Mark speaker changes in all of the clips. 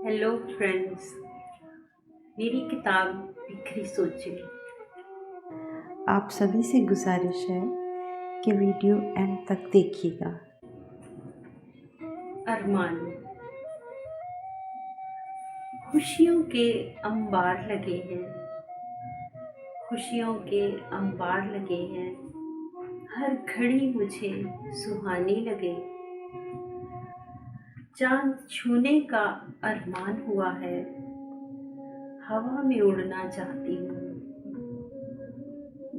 Speaker 1: Hello friends, मेरी किताब बिखरी सोचें।
Speaker 2: आप सभी से गुजारिश है कि वीडियो एंड तक देखिएगा।
Speaker 1: अरमान। खुशियों के अंबार लगे हैं, खुशियों के अंबार लगे हैं, हर घड़ी मुझे सुहानी लगे। चांद छूने का अरमान हुआ है, हवा में उड़ना चाहती हूँ।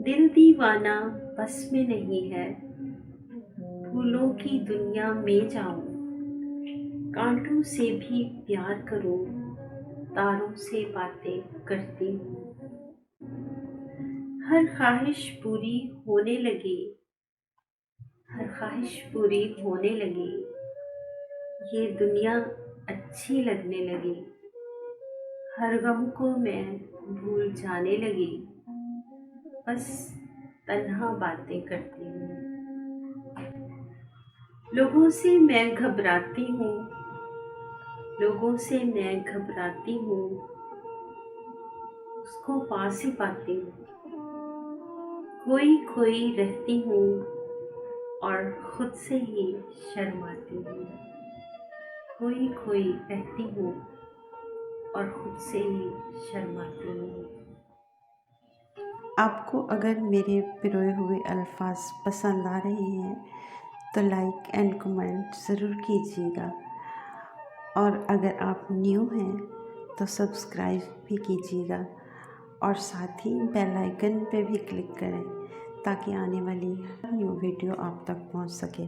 Speaker 1: दिल दीवाना बस में नहीं है, फूलों की दुनिया में जाऊं। कांटों से भी प्यार करूं, तारों से बातें करती हूँ। हर ख्वाहिश पूरी होने लगी, हर ख्वाहिश पूरी होने लगी। ये दुनिया अच्छी लगने लगी, हर गम को मैं भूल जाने लगी। बस तन्हा बातें करती हूँ। लोगों से मैं घबराती हूँ, लोगों से मैं घबराती हूँ, उसको पास ही पाती हूँ। खोई खोई रहती हूँ और खुद से ही शर्माती हूँ। खोई खोई रहती हूँ और खुद से ही शर्माती हूँ।
Speaker 2: आपको अगर मेरे पिरोए हुए अल्फाज पसंद आ रहे हैं तो लाइक एंड कमेंट ज़रूर कीजिएगा, और अगर आप न्यू हैं तो सब्सक्राइब भी कीजिएगा और साथ ही बेल आइकन पे भी क्लिक करें ताकि आने वाली हर न्यू वीडियो आप तक पहुंच सके।